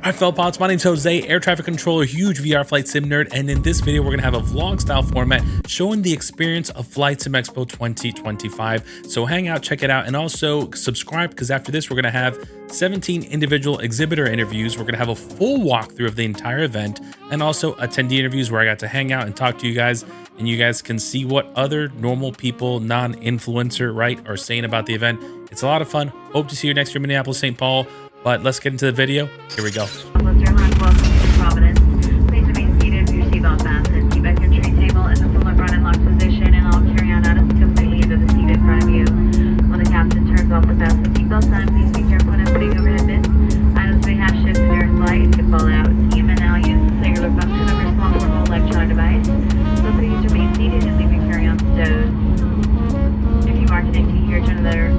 Alright, fellow pilots, my name's Jose, air traffic controller, huge VR flight sim nerd, and in this video we're going to have a vlog style format showing the experience of Flight Sim Expo 2025. So hang out, check it out, and also subscribe, because after this we're going to have 17 individual exhibitor interviews. We're going to have a full walkthrough of the entire event, and also attendee interviews where I got to hang out and talk to you guys, and you guys can see what other normal people, non-influencer, right, are saying about the event. It's a lot of fun. Hope to see you next year in Minneapolis, St. Paul. But let's get into the video. Here we go. Welcome to Providence. Please remain seated with your seatbelt fastened. Keep back your tray table in the full run and locked position, and all carry-on items completely into the seat in front of you. When the captain turns off the fasten seatbelt sign, please be careful when putting overhead bins. Items may have shifted during flight and could fall out. EMA now uses the singular function of your small portable electronic device, so please remain seated and leave your carry-on stowed. If you are connecting here to another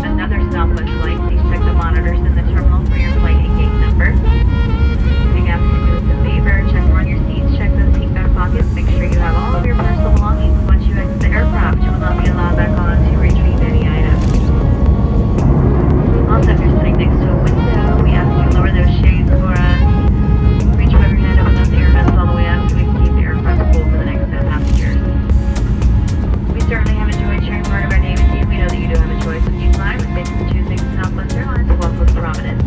Southwest flight, please check the monitors in the terminal for your flight and gate number. If you ask to do us a favor, check around your seats, check those seatbelt pockets, make sure you have all of your personal belongings. Once you exit the aircraft, you will not be allowed back on to retrieve any items. Also, if you're sitting next to a window, we ask you to lower those shades for us. Reach above your head, open those air vents all the way up so we can keep the aircraft cool for the next 10 passengers. We certainly have enjoyed sharing part of our day with you. We know that you do have a choice if you fly with basically choosing Southwest Airlines. Welcome to Providence.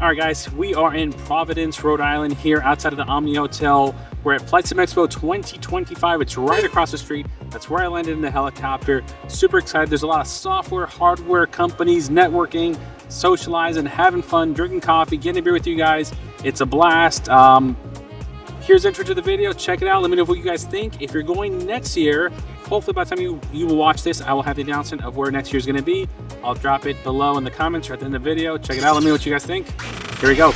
All right, guys, we are in Providence, Rhode Island, here outside of the Omni Hotel. We're at Flight Sim Expo 2025. It's right across the street. That's where I landed in the helicopter. Super excited. There's a lot of software, hardware companies, networking, socializing, having fun, drinking coffee, getting a beer with you guys. It's a blast. Here's the intro to the video. Check it out. Let me know what you guys think. If you're going next year, hopefully by the time you will watch this, I will have the announcement of where next year is going to be. I'll drop it below in the comments or at the end of the video. Check it out. Let me know what you guys think. Here we go.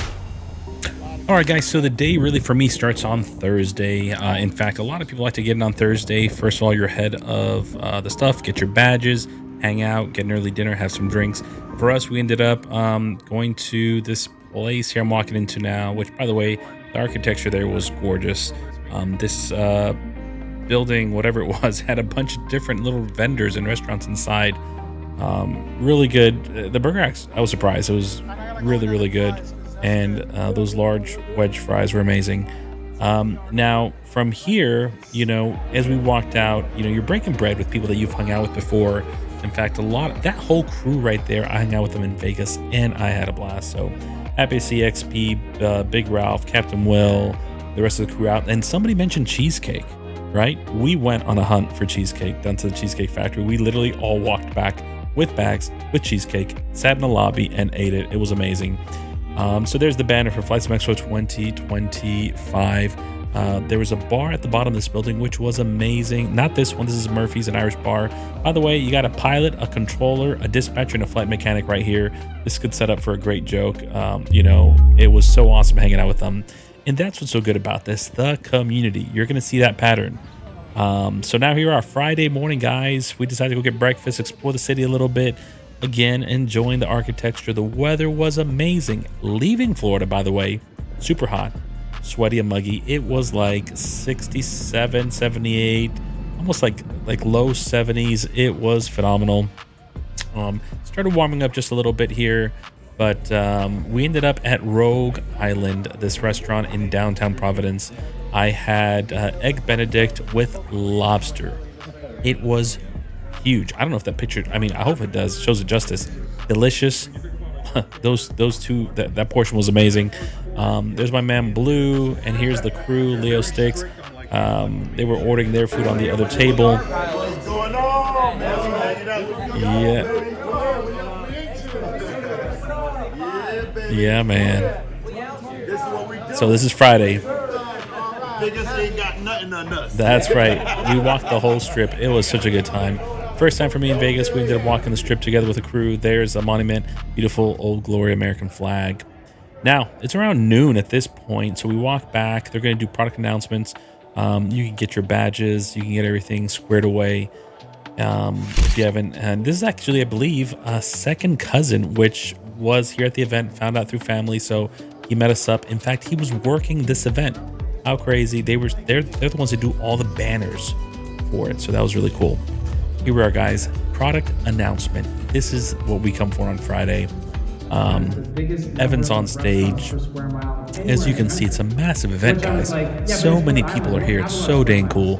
All right, guys, so the day really for me starts on Thursday. In fact, a lot of people like to get in on Thursday. First of all, you're ahead of the stuff, get your badges, hang out, get an early dinner, have some drinks. For us, we ended up going to this place here I'm walking into now, which, by the way, the architecture there was gorgeous. This building, whatever it was, had a bunch of different little vendors and restaurants inside. Really good. The burger, I was surprised. It was really, really good. And those large wedge fries were amazing. Now, from here, you know, as we walked out, you know, you're breaking bread with people that you've hung out with before. In fact, that whole crew right there, I hung out with them in Vegas, and I had a blast. So happy to see XP, Big Ralph, Captain Will, the rest of the crew out. And somebody mentioned cheesecake, right? We went on a hunt for cheesecake down to the Cheesecake Factory. We literally all walked back with bags with cheesecake, sat in the lobby, and ate it. It was amazing. So there's the banner for Flight Sim Expo 2025. There was a bar at the bottom of this building, which was amazing. Not this one. This is Murphy's, an Irish bar. By the way, you got a pilot, a controller, a dispatcher, and a flight mechanic right here. This could set up for a great joke. You know, it was so awesome hanging out with them. And that's what's so good about this, the community. You're going to see that pattern. So now here we are, Friday morning, guys. We decided to go get breakfast, explore the city a little bit. Again, enjoying the architecture. The weather was amazing. Leaving Florida, by the way, super hot, sweaty and muggy. It was like 67, 78, almost like low 70s. It was phenomenal. Started warming up just a little bit here, but we ended up at Rogue Island, this restaurant in downtown Providence. I had egg Benedict with lobster. It was huge. I don't know if that picture, I mean, I hope it does, shows it justice. Delicious. those two, that portion was amazing. There's my man Blue, and here's the crew, Leo Sticks. They were ordering their food on the other table. Yeah, man. So this is Friday. That's right. We walked the whole strip. It was such a good time. First time for me in Vegas. We ended up walking the strip together with a crew. There's a monument, beautiful Old Glory American flag. Now, it's around noon at this point, so we walk back. They're going to do product announcements. You can get your badges. You can get everything squared away if you haven't. And this is actually, I believe, a second cousin, which was here at the event, found out through family, so he met us up. In fact, he was working this event. How crazy. They're the ones that do all the banners for it. So that was really cool. Here we are, guys. Product announcement. This is what we come for on Friday. Evan's on stage. As you can see, it's a massive event, guys. So many people are here. It's so dang cool.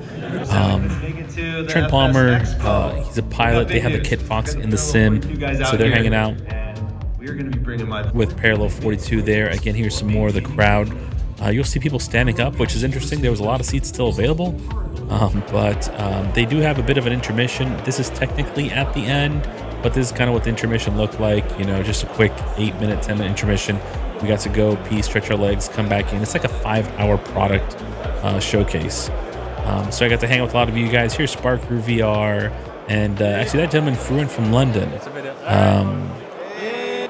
Trent Palmer, he's a pilot. They have the Kit Fox in the sim, so they're hanging out with Parallel 42 there. Again, here's some more of the crowd. You'll see people standing up, which is interesting. There was a lot of seats still available, but they do have a bit of an intermission. This is technically at the end, but this is kind of what the intermission looked like. You know, just a quick 8-minute, 10-minute intermission. We got to go pee, stretch our legs, come back in. It's like a 5-hour product showcase. So I got to hang out with a lot of you guys. Here's Spark Crew VR, and actually that gentleman flew in from London.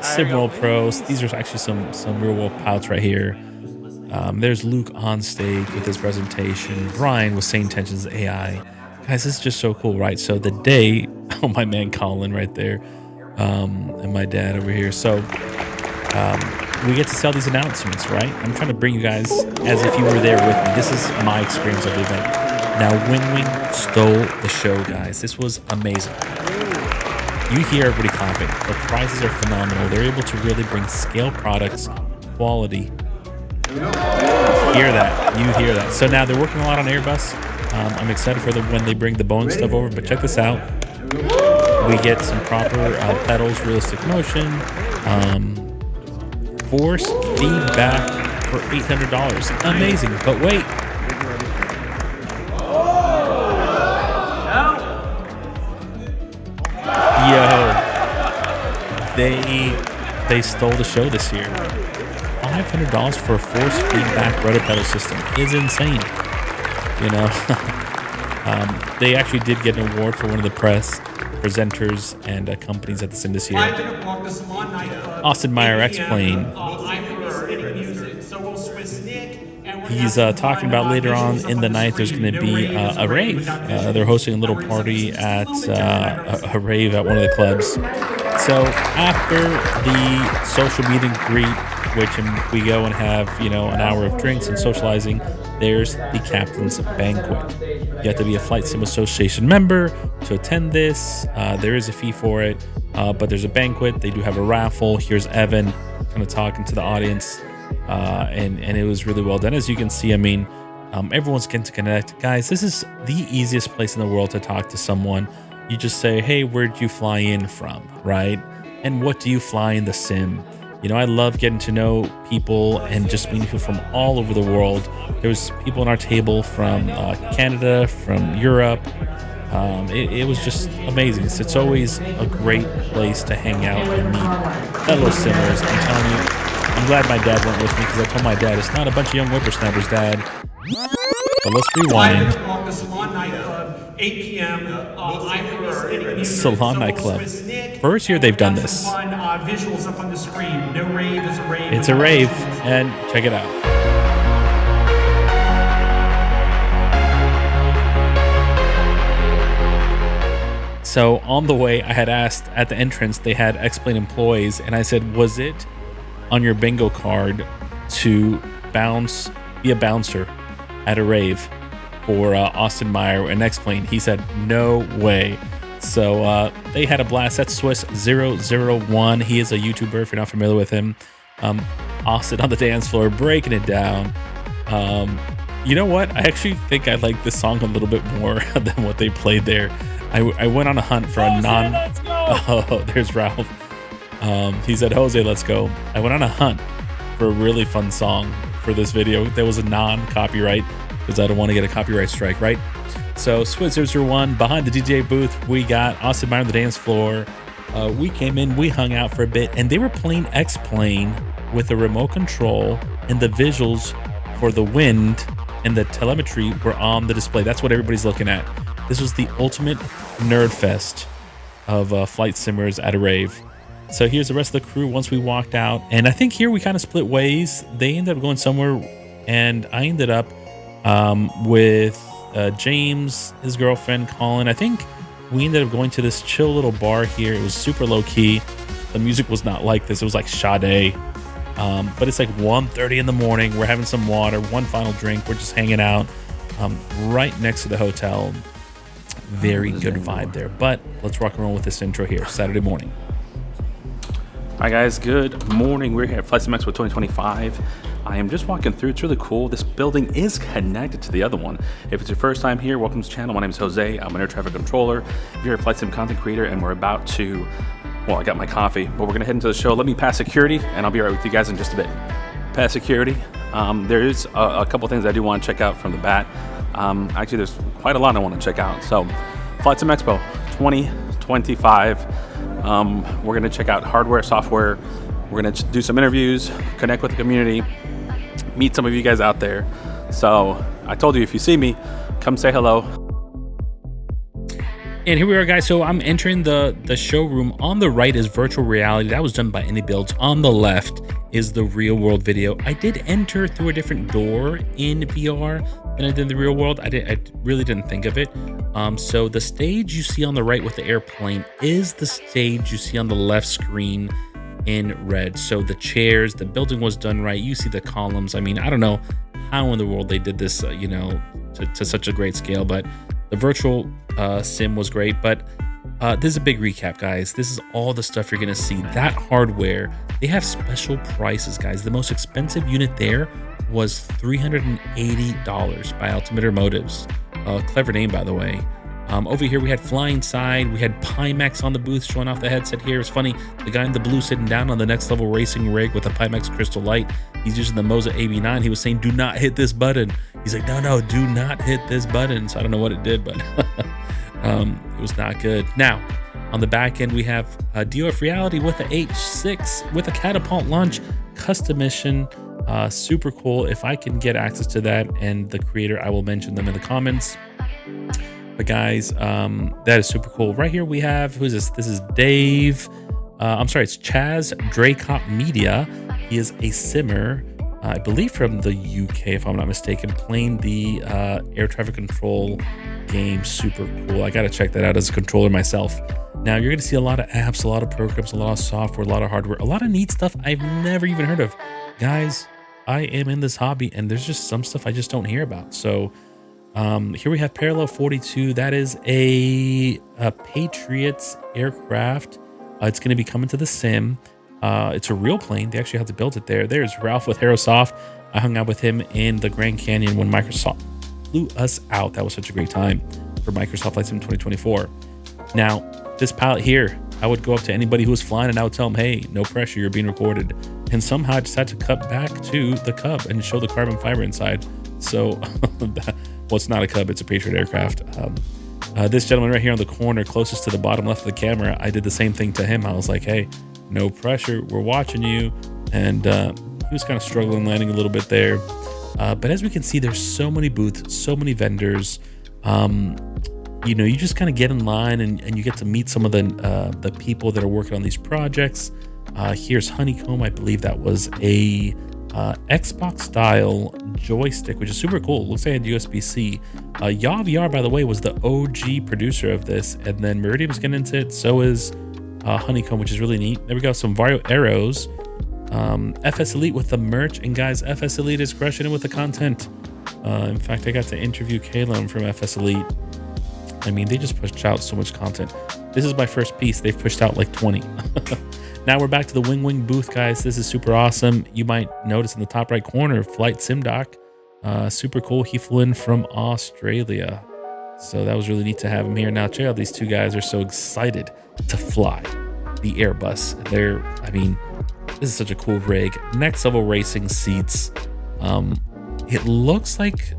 Sim World Pros. These are actually some real world pilots right here. There's Luke on stage with his presentation. Brian with Sane Tensions AI. Guys, this is just so cool, right? So the day, oh, my man Colin right there, and my dad over here. So we get to sell these announcements, right? I'm trying to bring you guys as if you were there with me. This is my experience of the event. Now, Winwing stole the show, guys. This was amazing. You hear everybody clapping. The prices are phenomenal. They're able to really bring scale products, quality. Hear that. You hear that. So now they're working a lot on Airbus. I'm excited for them when they bring the Boeing stuff over, but check this out. We get some proper pedals, realistic motion, force feedback for $800. Amazing. But wait. Yo, they stole the show this year. $500 for a force feedback rudder pedal system is insane. You know, they actually did get an award for one of the press presenters and companies at the sim this year. Austin Meyer X-Plane. He's talking about later on in the night there's going to be a rave. They're hosting a little party at a rave at one of the clubs. So after the social meet and greet, which we go and have, you know, an hour of drinks and socializing, there's the captain's banquet. You have to be a Flight Sim Association member to attend this. There is a fee for it, but there's a banquet. They do have a raffle. Here's Evan kind of talking to the audience. And it was really well done. As you can see, I mean, everyone's getting to connect. Guys, this is the easiest place in the world to talk to someone. You just say, hey, where'd you fly in from, right? And what do you fly in the sim? You know, I love getting to know people and just meeting people from all over the world. There was people on our table from Canada, from Europe. It was just amazing. It's always a great place to hang out and meet fellow simmers. I'm telling you, I'm glad my dad went with me because I told my dad, it's not a bunch of young whippersnappers, Dad. But let's rewind. $8 p.m. Salon nightclub. First year they've done this. Visuals up on the screen. No rave is a rave. It's a rave, and check it out. So on the way, I had asked at the entrance, they had X-Plane employees, and I said, was it on your bingo card to be a bouncer at a rave for Austin Meyer and X-Plane? He said, no way. So they had a blast. That's Swiss 001. He is a YouTuber, if you're not familiar with him. Austin on the dance floor, breaking it down. You know what? I actually think I like this song a little bit more than what they played there. I went on a hunt for a non... Let's go. Oh, there's Ralph. He said, Jose, let's go. I went on a hunt for a really fun song for this video. There was a non-copyright because I don't want to get a copyright strike, right? So Switz 001, behind the DJ booth, we got Austin Meyer on the dance floor. We came in, we hung out for a bit, and they were playing X-Plane with a remote control, and the visuals for the wind and the telemetry were on the display. That's what everybody's looking at. This was the ultimate nerd fest of flight simmers at a rave. So here's the rest of the crew once we walked out. And I think here we kind of split ways. They ended up going somewhere, and I ended up with James, his girlfriend, Colin. I think we ended up going to this chill little bar here. It was super low key. The music was not like this. It was like Sade. But it's like 1:30 in the morning. We're having some water, one final drink. We're just hanging out right next to the hotel. Very good vibe there. But let's rock and roll with this intro here, Saturday morning. All right, guys, good morning. We're here at Flight Sim Expo 2025. I am just walking through. It's really cool. This building is connected to the other one. If it's your first time here, welcome to the channel. My name is Jose. I'm an air traffic controller. If you're a Flight Sim content creator, and we're about to, well, I got my coffee, but we're going to head into the show. Let me pass security, and I'll be right with you guys in just a bit. Pass security. There's a couple things I do want to check out from the bat. Actually, there's quite a lot I want to check out. So, Flight Sim Expo 2025. We're going to check out hardware, software. We're going to do some interviews, connect with the community, meet some of you guys out there. So I told you, if you see me, come say hello. And here we are, guys. So I'm entering the showroom. On the right is virtual reality. That was done by Any Builds. On the left is the real world video. I did enter through a different door in VR than I did in the real world. I really didn't think of it. So the stage you see on the right with the airplane is the stage you see on the left screen in red. So the chairs, the building was done right. You see the columns. I mean, I don't know how in the world they did this, to such a great scale, but the virtual sim was great. But this is a big recap, guys. This is all the stuff you're going to see. That hardware, they have special prices, guys. The most expensive unit there was $380 by Altimeter Motives. Clever name, by the way. Over here, we had Flying Side. We had Pimax on the booth showing off the headset here. It's funny, the guy in the blue sitting down on the next level racing rig with a Pimax crystal light. He's using the Moza AB9. He was saying, do not hit this button. He's like, no, do not hit this button. So I don't know what it did, but it was not good. Now, on the back end, we have DOF Reality with the H6 with a catapult launch custom mission. Super cool. If I can get access to that and the creator, I will mention them in the comments. But guys, that is super cool. Right here we have, who's this? This is Dave. I'm sorry, it's Chaz Dracop Media. He is a simmer, I believe from the UK, if I'm not mistaken, playing the air traffic control game. Super cool. I got to check that out as a controller myself. Now you're going to see a lot of apps, a lot of programs, a lot of software, a lot of hardware, a lot of neat stuff I've never even heard of. Guys, I am in this hobby and there's just some stuff I just don't hear about. So here we have Parallel 42. That is a Patriots aircraft. It's going to be coming to the sim. It's a real plane. They actually have to build it there. There's Ralph with Aerosoft. I hung out with him in the Grand Canyon when Microsoft flew us out. That was such a great time for Microsoft Flight Sim 2024. Now, this pilot here, I would go up to anybody who was flying and I would tell them, hey, no pressure, you're being recorded. And somehow I decided to cut back to the Cub and show the carbon fiber inside. So, well, it's not a Cub, it's a Patriot aircraft. This gentleman right here on the corner, closest to the bottom left of the camera, I did the same thing to him. I was like, hey, no pressure, we're watching you. And he was kind of struggling landing a little bit there. But as we can see, there's so many booths, so many vendors. You just kind of get in line and you get to meet some of the people that are working on these projects. Here's Honeycomb. I believe that was a Xbox style joystick, which is super cool. Looks like it had USB-C. Yaw VR, by the way, was the OG producer of this, and then Meridian's getting into it. So is Honeycomb, which is really neat. There we go, some Vario arrows. FS Elite with the merch, and guys, FS Elite is crushing it with the content. In fact, I got to interview Caleb from FS Elite. I mean, they just pushed out so much content. This is my first piece. They've pushed out like 20. Now we're back to the Winwing booth, guys. This is super awesome. You might notice in the top right corner, Flight Sim Doc. Super cool. He flew in from Australia. So that was really neat to have him here. Now check out, these two guys are so excited to fly the Airbus. This is such a cool rig. Next level racing seats. It looks like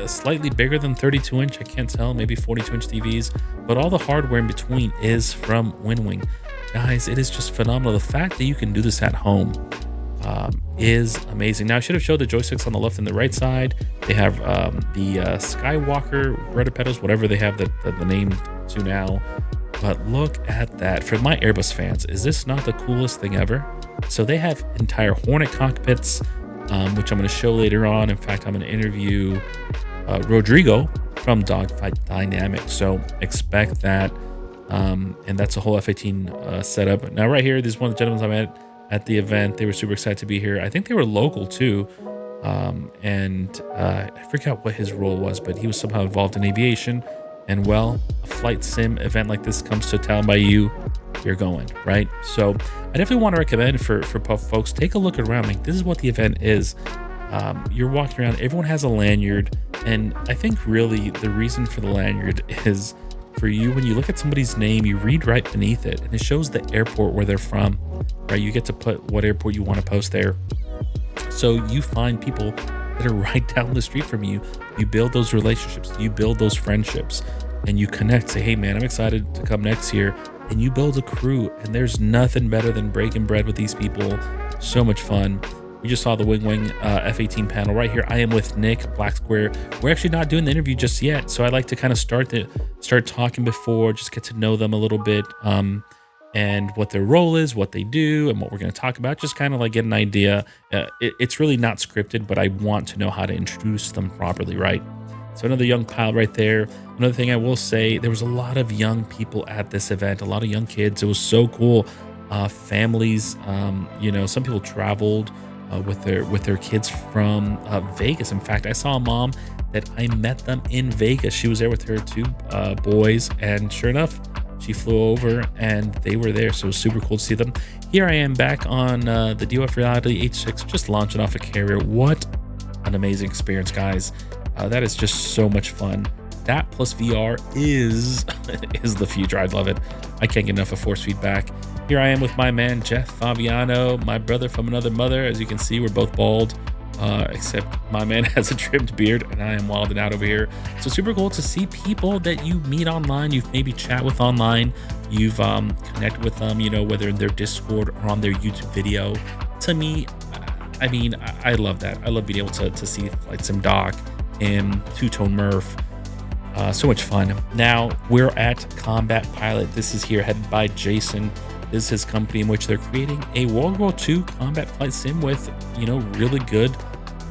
slightly bigger than 32-inch. I can't tell, maybe 42-inch TVs, but all the hardware in between is from Winwing. Guys, it is just phenomenal. The fact that you can do this at home is amazing. Now, I should have showed the joysticks on the left and the right side. They have the Skywalker rudder pedals, whatever they have the name to now. But look at that. For my Airbus fans, is this not the coolest thing ever? So they have entire Hornet cockpits, which I'm going to show later on. In fact, I'm going to interview Rodrigo from Dogfight Dynamics. So expect that. And that's a whole F-18 setup. Now, right here, this is one of the gentlemen I met at the event. They were super excited to be here. I think they were local too. I forgot what his role was, but he was somehow involved in aviation. And well, a flight sim event like this comes to town by you, you're going, right? So I definitely want to recommend for folks, take a look around. Like, this is what the event is. You're walking around, everyone has a lanyard. And I think really the reason for the lanyard is for you, when you look at somebody's name, you read right beneath it and it shows the airport where they're from, right? You get to put what airport you want to post there. So you find people that are right down the street from you. You build those relationships, you build those friendships, and you connect. Say, hey man, I'm excited to come next year. And you build a crew, and there's nothing better than breaking bread with these people. So much fun. We just saw the Winwing F-18 panel right here. I am with Nick, Black Square. We're actually not doing the interview just yet, so I like to kind of start talking before, just get to know them a little bit, and what their role is, what they do, and what we're going to talk about. Just kind of like get an idea. It's really not scripted, but I want to know how to introduce them properly, right? So another young pilot right there. Another thing I will say, there was a lot of young people at this event, a lot of young kids. It was so cool. Families, you know, some people traveled with their kids from Vegas. In fact, I saw a mom that I met them in Vegas. She was there with her two boys, and sure enough, she flew over and they were there. So it was super cool to see them. Here I am back on the DOF Reality H6, just launching off a carrier. What an amazing experience, guys. That is just so much fun. That plus VR is the future. I love it. I can't get enough of force feedback. Here I am with my man Jeff Fabiano, my brother from another mother. As you can see, we're both bald, except my man has a trimmed beard and I am wilding out over here. So super cool to see people that you meet online, you've maybe chat with online, you've connected with them, you know, whether in their Discord or on their YouTube video. To me, I mean, I love that. I love being able to see Flight Sim Doc and Two-Tone Murph. So much fun. Now we're at Combat Pilot. This is here headed by Jason. This is his company in which they're creating a World War II combat flight sim with, you know, really good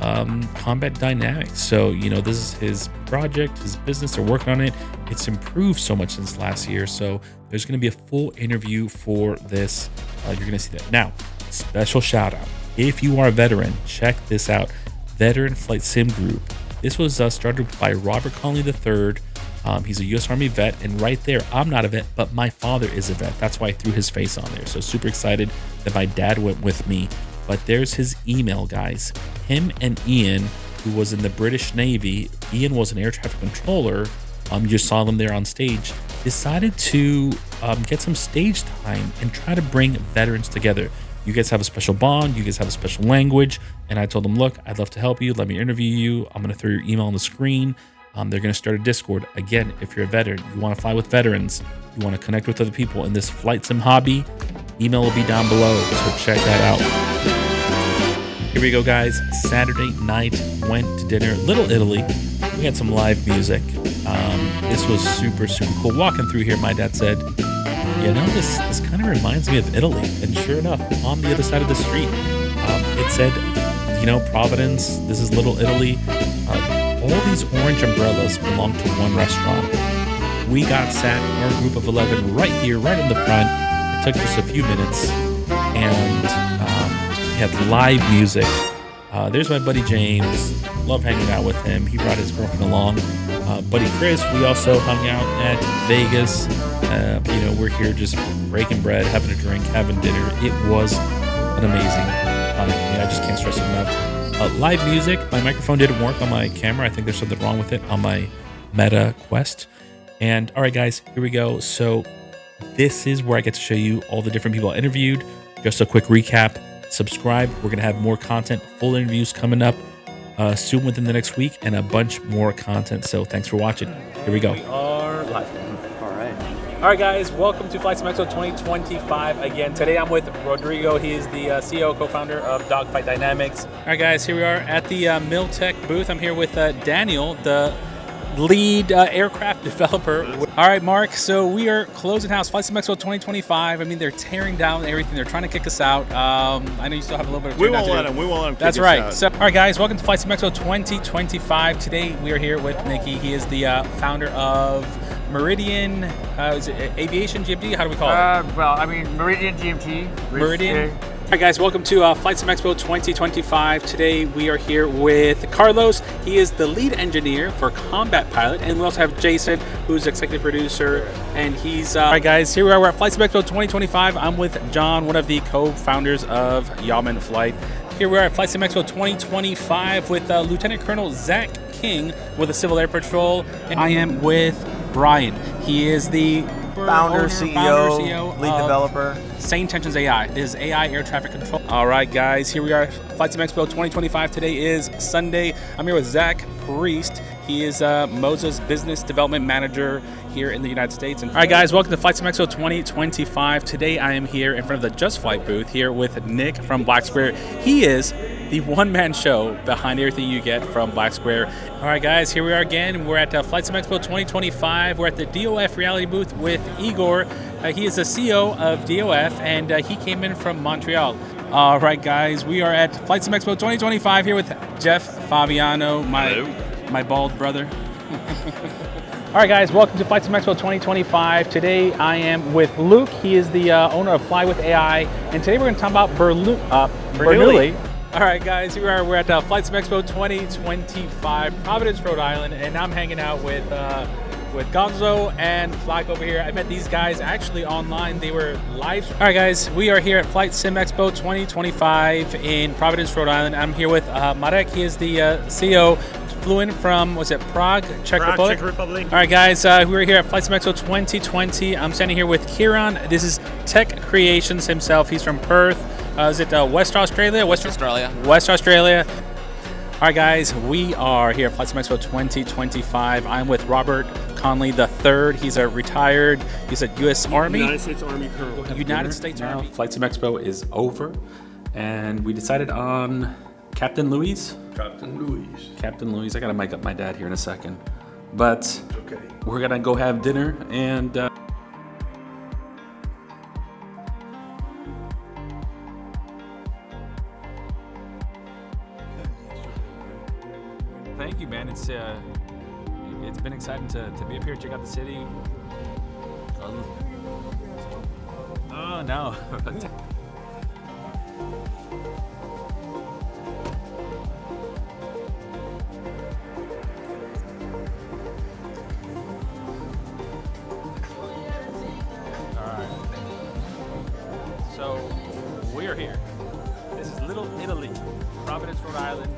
combat dynamics. So, you know, this is his project, his business. They're working on it. It's improved so much since last year. So there's going to be a full interview for this. You're going to see that. Now, special shout out. If you are a veteran, check this out. Veteran Flight Sim Group. This was started by Robert Conley III. He's a U.S. Army vet, and right there, I'm not a vet, but my father is a vet. That's why I threw his face on there. So super excited that my dad went with me. But there's his email, guys. Him and Ian, who was in the British Navy, Ian was an air traffic controller. You just saw them there on stage. Decided to get some stage time and try to bring veterans together. You guys have a special bond. You guys have a special language. And I told them, look, I'd love to help you. Let me interview you. I'm going to throw your email on the screen. They're going to start a Discord. Again, if you're a veteran, you want to fly with veterans, you want to connect with other people in this flight sim hobby, email will be down below. So check that out. Here we go, guys. Saturday night, went to dinner. Little Italy. We had some live music. This was super, super cool. Walking through here, my dad said, you know, this kind of reminds me of Italy. And sure enough, on the other side of the street, it said, you know, Providence, this is Little Italy. All these orange umbrellas belong to one restaurant. We got sat, our group of 11, right here, right in the front. It took just a few minutes. And we had live music. There's my buddy James. Love hanging out with him. He brought his girlfriend along. Buddy Chris, we also hung out at Vegas. You know, we're here just breaking bread, having a drink, having dinner. It was an amazing time. I just can't stress it enough. Live music. My microphone didn't work on my camera. I think there's something wrong with it on my Meta Quest. And all right, guys, here we go. So this is where I get to show you all the different people I interviewed. Just a quick recap. Subscribe. We're going to have more content, full interviews coming up soon within the next week, and a bunch more content. So thanks for watching. Here we go. We are live. All right, guys, welcome to Flight Sim Expo 2025. Again, today I'm with Rodrigo. He is the CEO, co-founder of Dogfight Dynamics. All right, guys, here we are at the Miltech booth. I'm here with Daniel, the lead aircraft developer. All right, Mark, so we are closing house, Flight Sim Expo 2025. I mean, they're tearing down everything. They're trying to kick us out. I know you still have a little bit of... We won't let them That's right. So, all right, guys, welcome to Flight Sim Expo 2025. Today, we are here with Nikki. He is the founder of Meridian, is it Aviation GMT? How do we call it? Well, I mean, Meridian GMT. Meridian All right, guys, welcome to Flight Sim Expo 2025. Today we are here with Carlos. He is the lead engineer for Combat Pilot, and we also have Jason, who's executive producer, and he's... All right, guys, here we are. We're at Flight Sim Expo 2025. I'm with John, one of the co-founders of Yaman Flight. Here we are at Flight Sim Expo 2025 with Lieutenant Colonel Zach King with the Civil Air Patrol. And I am with Brian. He is the founder, CEO, lead developer. Sane Tensions AI. This is AI air traffic control. All right, guys, here we are, Flight Sim Expo 2025. Today is Sunday. I'm here with Zach Priest. He is Moza's business development manager here in the United States. And all right, guys, welcome to Flight Sim Expo 2025. Today I am here in front of the Just Flight booth here with Nick from Black Square. He is the one-man show behind everything you get from Black Square. All right, guys, here we are again. We're at Flight Sim Expo 2025. We're at the DOF reality booth with Igor. He is the CEO of DOF, and he came in from Montreal. All right, guys, we are at Flight Sim Expo 2025 here with Jeff Fabiano, my bald brother. All right, guys, welcome to Flight Sim Expo 2025. Today I am with Luke. He is the owner of Fly with AI, and today we're going to talk about Bernoulli. All right, guys, here we are. We're at Flight Sim Expo 2025, Providence, Rhode Island, and I'm hanging out with Gonzo and Flack over here. I met these guys actually online. They were live. All right, guys, we are here at Flight Sim Expo 2025 in Providence, Rhode Island. I'm here with Marek. He is the CEO. Flew in from, was it Prague, Czech Republic? Czech Republic. All right, guys, we're here at Flight Sim Expo 2020. I'm standing here with Kieran. This is Tech Creations himself. He's from Perth. Is it West Australia? West Australia. West Australia. All right, guys, we are here at Flight Sim Expo 2025. I'm with Robert Conley III. He's a retired, he's a U.S. Army. United States Army Colonel. United States Army. Flight Sim Expo is over, and we decided on Captain Louise. Captain Louise. I gotta mic up my dad here in a second, but Okay. we're gonna go have dinner and. Thank you, man. It's been exciting to be up here, check out the city. Oh no. So we are here. This is Little Italy, Providence, Rhode Island.